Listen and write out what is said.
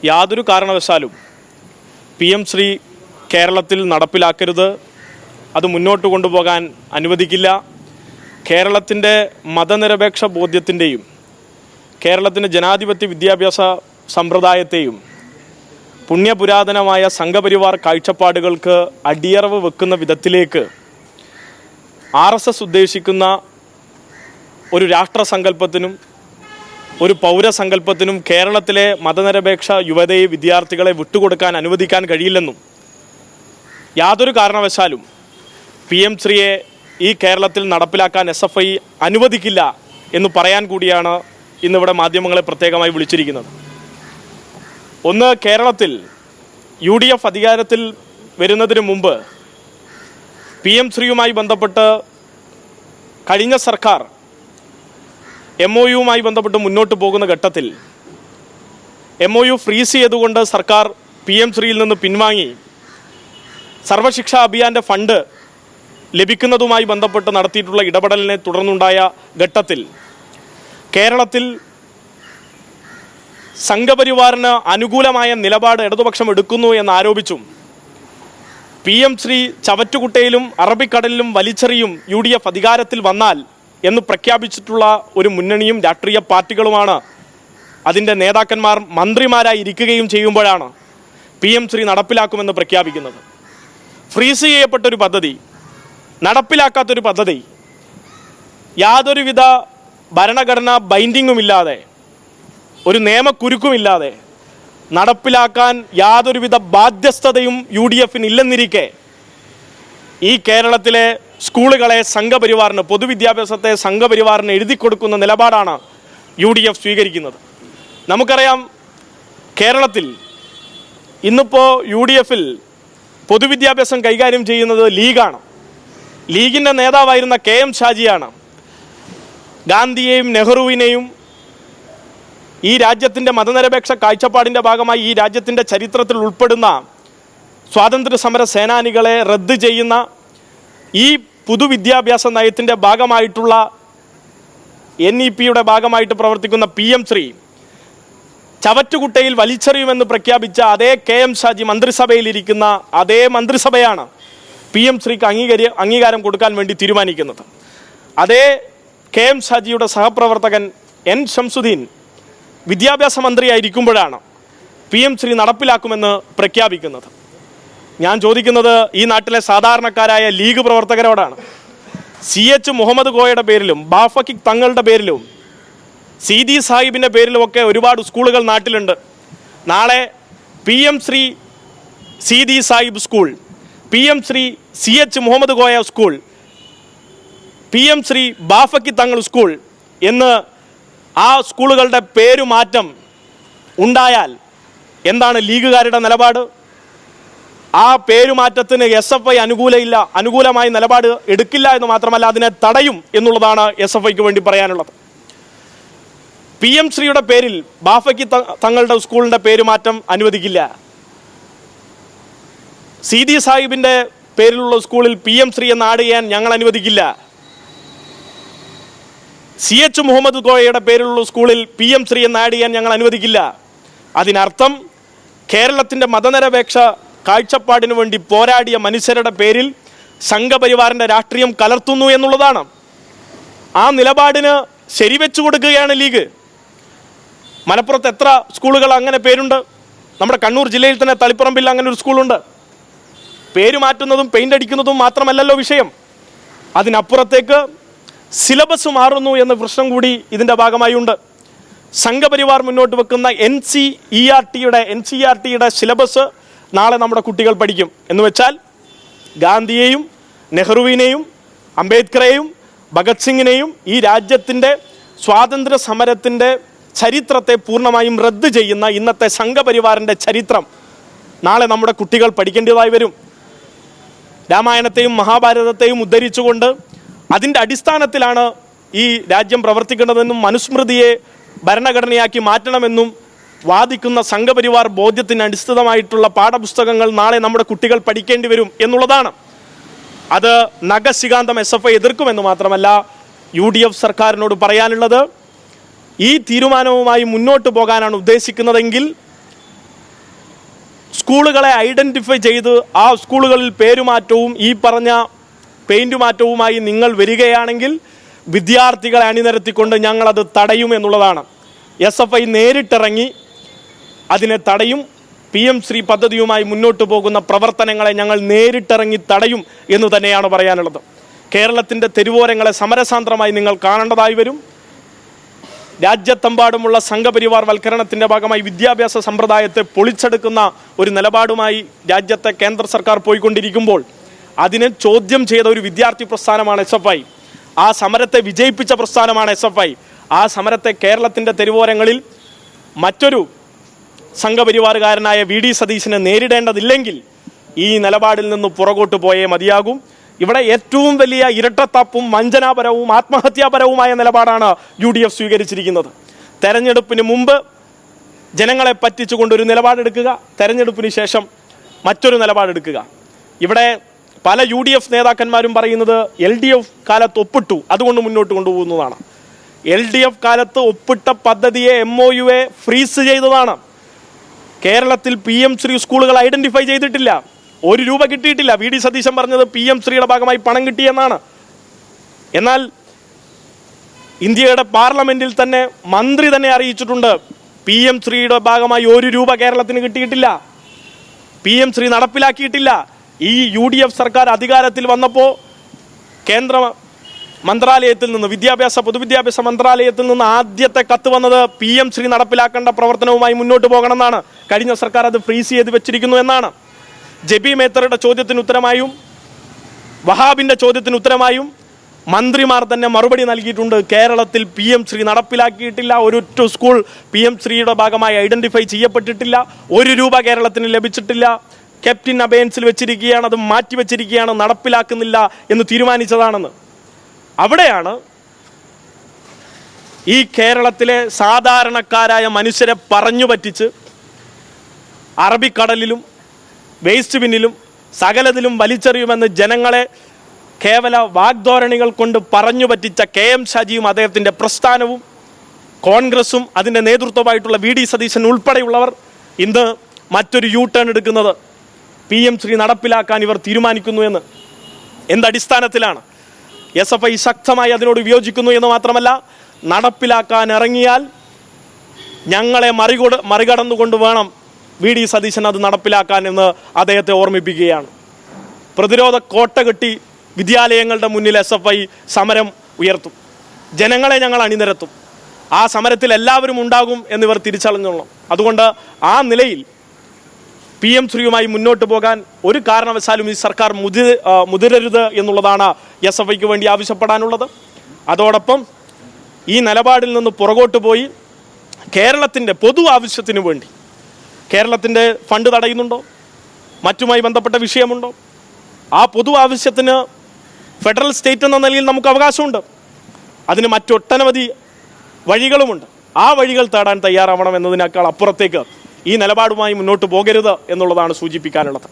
യാതൊരു കാരണവശാലും PM ശ്രീ കേരളത്തിൽ നടപ്പിലാക്കരുത്. അത് മുന്നോട്ട് കൊണ്ടുപോകാൻ അനുവദിക്കില്ല. കേരളത്തിൻ്റെ മതനിരപേക്ഷ ബോധ്യത്തിൻ്റെയും കേരളത്തിൻ്റെ ജനാധിപത്യ വിദ്യാഭ്യാസ സമ്പ്രദായത്തെയും പുണ്യപുരാതനമായ സംഘപരിവാർ കാഴ്ചപ്പാടുകൾക്ക് അടിയറവ് വെക്കുന്ന വിധത്തിലേക്ക് RSS ഉദ്ദേശിക്കുന്ന ഒരു രാഷ്ട്രസങ്കല്പത്തിനും ഒരു പൗരസങ്കല്പത്തിനും കേരളത്തിലെ മതനിരപേക്ഷ യുവതയെ വിദ്യാർത്ഥികളെ വിട്ടുകൊടുക്കാൻ അനുവദിക്കാൻ കഴിയില്ലെന്നും യാതൊരു കാരണവശാലും PM ശ്രീയെ ഈ കേരളത്തിൽ നടപ്പിലാക്കാൻ SFI അനുവദിക്കില്ല എന്ന് പറയാൻ കൂടിയാണ് ഇന്നിവിടെ മാധ്യമങ്ങളെ പ്രത്യേകമായി വിളിച്ചിരിക്കുന്നത്. ഒന്ന്, കേരളത്തിൽ UDF അധികാരത്തിൽ വരുന്നതിന് മുമ്പ് PM ശ്രീയുമായി ബന്ധപ്പെട്ട് കഴിഞ്ഞ സർക്കാർ MOUമായി ബന്ധപ്പെട്ട് മുന്നോട്ട് പോകുന്ന ഘട്ടത്തിൽ MOU ഫ്രീസ് ചെയ്തുകൊണ്ട് സർക്കാർ PM ശ്രീയിൽ നിന്ന് പിൻവാങ്ങി സർവശിക്ഷാ അഭിയാൻ്റെ ഫണ്ട് ലഭിക്കുന്നതുമായി ബന്ധപ്പെട്ട് നടത്തിയിട്ടുള്ള ഇടപെടലിനെ തുടർന്നുണ്ടായ ഘട്ടത്തിൽ കേരളത്തിൽ സംഘപരിവാറിന് അനുകൂലമായ നിലപാട് ഇടതുപക്ഷം എടുക്കുന്നു എന്നാരോപിച്ചും PM ശ്രീ ചവറ്റുകുട്ടയിലും അറബിക്കടലിലും വലിച്ചെറിയും UDF അധികാരത്തിൽ വന്നാൽ എന്ന് പ്രഖ്യാപിച്ചിട്ടുള്ള ഒരു മുന്നണിയും രാഷ്ട്രീയ പാർട്ടികളുമാണ്. അതിൻ്റെ നേതാക്കന്മാർ മന്ത്രിമാരായി ഇരിക്കുകയും ചെയ്യുമ്പോഴാണ് PM ശ്രീ നടപ്പിലാക്കുമെന്ന് പ്രഖ്യാപിക്കുന്നത്. ഫ്രീസ് ചെയ്യപ്പെട്ടൊരു പദ്ധതി, നടപ്പിലാക്കാത്തൊരു പദ്ധതി, യാതൊരുവിധ ഭരണഘടനാ ബൈൻഡിങ്ങുമില്ലാതെ, ഒരു നിയമക്കുരുക്കുമില്ലാതെ നടപ്പിലാക്കാൻ യാതൊരുവിധ ബാധ്യസ്ഥതയും UDFന് ഇല്ലെന്നിരിക്കെ ഈ കേരളത്തിലെ സ്കൂളുകളെ സംഘപരിവാറിന്, പൊതുവിദ്യാഭ്യാസത്തെ സംഘപരിവാറിന് എഴുതി കൊടുക്കുന്ന നിലപാടാണ് UDF സ്വീകരിക്കുന്നത്. നമുക്കറിയാം, കേരളത്തിൽ ഇന്നിപ്പോൾ UDFൽ പൊതുവിദ്യാഭ്യാസം കൈകാര്യം ചെയ്യുന്നത് ലീഗാണ്. ലീഗിൻ്റെ നേതാവായിരുന്ന KM ഷാജിയാണ് ഗാന്ധിയെയും നെഹ്റുവിനെയും ഈ രാജ്യത്തിൻ്റെ മതനിരപേക്ഷ കാഴ്ചപ്പാടിൻ്റെ ഭാഗമായി ഈ രാജ്യത്തിൻ്റെ ചരിത്രത്തിൽ ഉൾപ്പെടുന്ന സ്വാതന്ത്ര്യ സമര സേനാനികളെ റദ്ദ് ചെയ്യുന്ന ഈ പൊതുവിദ്യാഭ്യാസ നയത്തിൻ്റെ ഭാഗമായിട്ടുള്ള NEPയുടെ ഭാഗമായിട്ട് പ്രവർത്തിക്കുന്ന PM ശ്രീ ചവറ്റുകുട്ടയിൽ വലിച്ചെറിയുമെന്ന് പ്രഖ്യാപിച്ച അതേ KM ഷാജി മന്ത്രിസഭയിലിരിക്കുന്ന അതേ മന്ത്രിസഭയാണ് PM ശ്രീക്ക് അംഗീകാരം കൊടുക്കാൻ വേണ്ടി തീരുമാനിക്കുന്നത്. അതേ KM ഷാജിയുടെ സഹപ്രവർത്തകൻ N ഷംസുദ്ദീൻ വിദ്യാഭ്യാസ മന്ത്രിയായിരിക്കുമ്പോഴാണ് PM ശ്രീ നടപ്പിലാക്കുമെന്ന് പ്രഖ്യാപിക്കുന്നത്. ഞാൻ ചോദിക്കുന്നത് ഈ നാട്ടിലെ സാധാരണക്കാരായ ലീഗ് പ്രവർത്തകരോടാണ്. CH മുഹമ്മദ് കോയയുടെ പേരിലും ബാഫക്കി തങ്ങളുടെ പേരിലും സീതി സാഹിബിൻ്റെ പേരിലുമൊക്കെ ഒരുപാട് സ്കൂളുകൾ നാട്ടിലുണ്ട്. നാളെ PM Sri Seethi Sahib school, PM Sri CH Muhammad Koya school, PM Sri Bafaqi Thangal school എന്ന് ആ സ്കൂളുകളുടെ പേരുമാറ്റം ഉണ്ടായാൽ എന്താണ് ലീഗുകാരുടെ നിലപാട്? ആ പേരുമാറ്റത്തിന് SFI അനുകൂലമായി നിലപാട് എടുക്കില്ല എന്ന് മാത്രമല്ല, അതിനെ തടയും എന്നുള്ളതാണ് SFIക്ക് വേണ്ടി പറയാനുള്ളത്. PM ശ്രീയുടെ പേരിൽ ബാഫക്കി തങ്ങളുടെ സ്കൂളിൻ്റെ പേരുമാറ്റം അനുവദിക്കില്ല. സീതി സാഹിബിൻ്റെ പേരിലുള്ള സ്കൂളിൽ PM ശ്രീ എന്ന് ആഡ് ചെയ്യാൻ ഞങ്ങൾ അനുവദിക്കില്ല. CH മുഹമ്മദ് കോയയുടെ പേരിലുള്ള സ്കൂളിൽ PM ശ്രീ എന്ന് ആഡ് ചെയ്യാൻ ഞങ്ങൾ അനുവദിക്കില്ല. അതിനർത്ഥം കേരളത്തിൻ്റെ മതനിരപേക്ഷ കാഴ്ചപ്പാടിനു വേണ്ടി പോരാടിയ മനുഷ്യരുടെ പേരിൽ സംഘപരിവാറിൻ്റെ രാഷ്ട്രീയം കലർത്തുന്നു എന്നുള്ളതാണ്. ആ നിലപാടിന് ശരിവെച്ചു കൊടുക്കുകയാണ് ലീഗ്. മലപ്പുറത്ത് എത്ര സ്കൂളുകൾ അങ്ങനെ പേരുണ്ട്? നമ്മുടെ കണ്ണൂർ ജില്ലയിൽ തന്നെ തളിപ്പറമ്പിൽ അങ്ങനെ ഒരു സ്കൂളുണ്ട്. പേര് മാറ്റുന്നതും പെയിൻ്റ് അടിക്കുന്നതും മാത്രമല്ലല്ലോ വിഷയം. അതിനപ്പുറത്തേക്ക് സിലബസ് മാറുന്നു എന്ന പ്രശ്നം കൂടി ഇതിൻ്റെ ഭാഗമായി ഉണ്ട്. സംഘപരിവാർ മുന്നോട്ട് വെക്കുന്ന NCERTയുടെ സിലബസ് നാളെ നമ്മുടെ കുട്ടികൾ പഠിക്കും എന്ന് വെച്ചാൽ ഗാന്ധിയെയും നെഹ്റുവിനെയും അംബേദ്കറെയും ഭഗത് സിംഗിനെയും ഈ രാജ്യത്തിൻ്റെ സ്വാതന്ത്ര്യ സമരത്തിൻ്റെ ചരിത്രത്തെ പൂർണ്ണമായും റദ്ദ് ചെയ്യുന്ന ഇന്നത്തെ സംഘപരിവാറിൻ്റെ ചരിത്രം നാളെ നമ്മുടെ കുട്ടികൾ പഠിക്കേണ്ടതായി വരും. രാമായണത്തെയും മഹാഭാരതത്തെയും ഉദ്ധരിച്ചുകൊണ്ട് അതിൻ്റെ അടിസ്ഥാനത്തിലാണ് ഈ രാജ്യം പ്രവർത്തിക്കേണ്ടതെന്നും മനുസ്മൃതിയെ ഭരണഘടനയാക്കി മാറ്റണമെന്നും വാദിക്കുന്ന സംഘപരിവാർ ബോധ്യത്തിന് അടിസ്ഥാനമായിട്ടുള്ള പാഠപുസ്തകങ്ങൾ നാളെ നമ്മുടെ കുട്ടികൾ പഠിക്കേണ്ടി വരും എന്നുള്ളതാണ്. അത് നഖശികാന്തം SFI എതിർക്കുമെന്ന് മാത്രമല്ല, UDF സർക്കാരിനോട് പറയാനുള്ളത്, ഈ തീരുമാനവുമായി മുന്നോട്ട് പോകാനാണ് ഉദ്ദേശിക്കുന്നതെങ്കിൽ സ്കൂളുകളെ ഐഡൻറ്റിഫൈ ചെയ്ത് ആ സ്കൂളുകളിൽ പേരുമാറ്റവും ഈ പറഞ്ഞ പെയിൻറ് മാറ്റവുമായി നിങ്ങൾ വരികയാണെങ്കിൽ വിദ്യാർത്ഥികളെ അണിനിരത്തിക്കൊണ്ട് ഞങ്ങളത് തടയും എന്നുള്ളതാണ്. SFI നേരിട്ടിറങ്ങി അതിനെ തടയും. PM ശ്രീ പദ്ധതിയുമായി മുന്നോട്ട് പോകുന്ന പ്രവർത്തനങ്ങളെ ഞങ്ങൾ നേരിട്ടിറങ്ങി തടയും എന്ന് തന്നെയാണ് പറയാനുള്ളത്. കേരളത്തിൻ്റെ തെരുവോരങ്ങളെ സമരസാന്ദ്രമായി നിങ്ങൾ കാണേണ്ടതായി വരും. രാജ്യത്തെമ്പാടുമുള്ള സംഘപരിവാർ വൽക്കരണത്തിൻ്റെ ഭാഗമായി വിദ്യാഭ്യാസ സമ്പ്രദായത്തെ പൊളിച്ചെടുക്കുന്ന ഒരു നിലപാടുമായി രാജ്യത്തെ കേന്ദ്ര സർക്കാർ പോയിക്കൊണ്ടിരിക്കുമ്പോൾ അതിനെ ചോദ്യം ചെയ്ത ഒരു വിദ്യാർത്ഥി പ്രസ്ഥാനമാണ് SFI. ആ സമരത്തെ വിജയിപ്പിച്ച പ്രസ്ഥാനമാണ് SFI. ആ സമരത്തെ കേരളത്തിൻ്റെ തെരുവോരങ്ങളിൽ മറ്റൊരു സംഘപരിവാറുകാരനായ VD സതീശനെ നേരിടേണ്ടതില്ലെങ്കിൽ ഈ നിലപാടിൽ നിന്ന് പുറകോട്ട് പോയേ മതിയാകും. ഇവിടെ ഏറ്റവും വലിയ ഇരട്ടത്താപ്പും വഞ്ചനാപരവും ആത്മഹത്യാപരവുമായ നിലപാടാണ് UDF സ്വീകരിച്ചിരിക്കുന്നത്. തെരഞ്ഞെടുപ്പിന് മുമ്പ് ജനങ്ങളെ പറ്റിച്ചുകൊണ്ടൊരു നിലപാടെടുക്കുക, തെരഞ്ഞെടുപ്പിന് ശേഷം മറ്റൊരു നിലപാടെടുക്കുക. ഇവിടെ പല UDF നേതാക്കന്മാരും പറയുന്നത് LDF കാലത്ത് ഒപ്പിട്ടു, അതുകൊണ്ട് മുന്നോട്ട് കൊണ്ടുപോകുന്നതാണ്. LDF കാലത്ത് ഒപ്പിട്ട പദ്ധതിയെ MOUയെ ഫ്രീസ് ചെയ്തതാണ്. കേരളത്തിൽ PM ശ്രീ സ്കൂളുകൾ ഐഡൻറ്റിഫൈ ചെയ്തിട്ടില്ല, 1 രൂപ കിട്ടിയിട്ടില്ല. VD സതീശൻ പറഞ്ഞത് PM ശ്രീയുടെ ഭാഗമായി പണം കിട്ടിയെന്നാണ്. എന്നാൽ ഇന്ത്യയുടെ പാർലമെന്റിൽ തന്നെ മന്ത്രി തന്നെ അറിയിച്ചിട്ടുണ്ട് PM ശ്രീയുടെ ഭാഗമായി 1 രൂപ കേരളത്തിന് കിട്ടിയിട്ടില്ല, PM ശ്രീ നടപ്പിലാക്കിയിട്ടില്ല. ഈ UDF സർക്കാർ അധികാരത്തിൽ വന്നപ്പോൾ കേന്ദ്ര മന്ത്രാലയത്തിൽ നിന്ന്, പൊതുവിദ്യാഭ്യാസ മന്ത്രാലയത്തിൽ നിന്ന് ആദ്യത്തെ കത്ത് വന്നത് PM ശ്രീ നടപ്പിലാക്കേണ്ട പ്രവർത്തനവുമായി മുന്നോട്ട് പോകണമെന്നാണ്. കഴിഞ്ഞ സർക്കാർ അത് ഫ്രീസ് ചെയ്ത് വെച്ചിരിക്കുന്നു എന്നാണ്. ജെബി മേത്തറുടെ ചോദ്യത്തിന് ഉത്തരമായും വഹാബിൻ്റെ ചോദ്യത്തിന് ഉത്തരമായും മന്ത്രിമാർ തന്നെ മറുപടി നൽകിയിട്ടുണ്ട്. കേരളത്തിൽ PM ശ്രീ നടപ്പിലാക്കിയിട്ടില്ല, ഒരൊറ്റ സ്കൂൾ PM ശ്രീയുടെ ഭാഗമായി ഐഡൻറ്റിഫൈ ചെയ്യപ്പെട്ടിട്ടില്ല, 1 രൂപ കേരളത്തിന് ലഭിച്ചിട്ടില്ല, ക്യാപ്റ്റൻ അബേൻസിൽ വെച്ചിരിക്കുകയാണ്, അത് മാറ്റിവെച്ചിരിക്കുകയാണ്, നടപ്പിലാക്കുന്നില്ല എന്ന് തീരുമാനിച്ചതാണെന്ന്. അവിടെയാണ് ഈ കേരളത്തിലെ സാധാരണക്കാരായ മനുഷ്യരെ പറഞ്ഞു പറ്റിച്ച് അറബിക്കടലിലും വേസ്റ്റ് ബിന്നിലും സകലതിലും വലിച്ചെറിയുമെന്ന് ജനങ്ങളെ കേവല വാഗ്ധോരണികൾ കൊണ്ട് പറഞ്ഞു പറ്റിച്ച KM ഷാജിയും അദ്ദേഹത്തിൻ്റെ പ്രസ്ഥാനവും കോൺഗ്രസും അതിൻ്റെ നേതൃത്വമായിട്ടുള്ള VD സതീശൻ ഉൾപ്പെടെയുള്ളവർ ഇന്ന് മറ്റൊരു ടേൺ എടുക്കുന്നത് PM ശ്രീ നടപ്പിലാക്കാൻ ഇവർ തീരുമാനിക്കുന്നു എന്ന്. എന്തടിസ്ഥാനത്തിലാണ്? SFI ശക്തമായി അതിനോട് വിയോജിക്കുന്നു എന്ന് മാത്രമല്ല, നടപ്പിലാക്കാൻ ഇറങ്ങിയാൽ ഞങ്ങളെ മറികടന്നുകൊണ്ട് വേണം VD സതീശൻ അത് നടപ്പിലാക്കാൻ എന്ന് അദ്ദേഹത്തെ ഓർമ്മിപ്പിക്കുകയാണ്. പ്രതിരോധ കോട്ട കെട്ടി വിദ്യാലയങ്ങളുടെ മുന്നിൽ SFI സമരം ഉയർത്തും, ജനങ്ങളെ ഞങ്ങൾ അണിനിരത്തും, ആ സമരത്തിൽ എല്ലാവരും ഉണ്ടാകും എന്നിവർ തിരിച്ചറിഞ്ഞോളണം. അതുകൊണ്ട് ആ നിലയിൽ PM ശ്രീയുമായി മുന്നോട്ട് പോകാൻ ഒരു കാരണവശാലും ഈ സർക്കാർ മുതിരരുത് എന്നുള്ളതാണ് SFIക്ക് വേണ്ടി ആവശ്യപ്പെടാനുള്ളത്. അതോടൊപ്പം ഈ നിലപാടിൽ നിന്ന് പുറകോട്ട് പോയി കേരളത്തിൻ്റെ പൊതു ആവശ്യത്തിന് വേണ്ടി, കേരളത്തിൻ്റെ ഫണ്ട് തടയുന്നുണ്ടോ, മറ്റുമായി ബന്ധപ്പെട്ട വിഷയമുണ്ടോ, ആ പൊതു ആവശ്യത്തിന് ഫെഡറൽ സ്റ്റേറ്റ് എന്ന നിലയിൽ നമുക്ക് അവകാശമുണ്ട്. അതിന് മറ്റൊട്ടനവധി വഴികളുമുണ്ട്. ആ വഴികൾ തേടാൻ തയ്യാറാവണം എന്നതിനേക്കാൾ അപ്പുറത്തേക്ക് ഈ നിലപാടുമായി മുന്നോട്ട് പോകരുത് എന്നുള്ളതാണ് സൂചിപ്പിക്കാനുള്ളത്.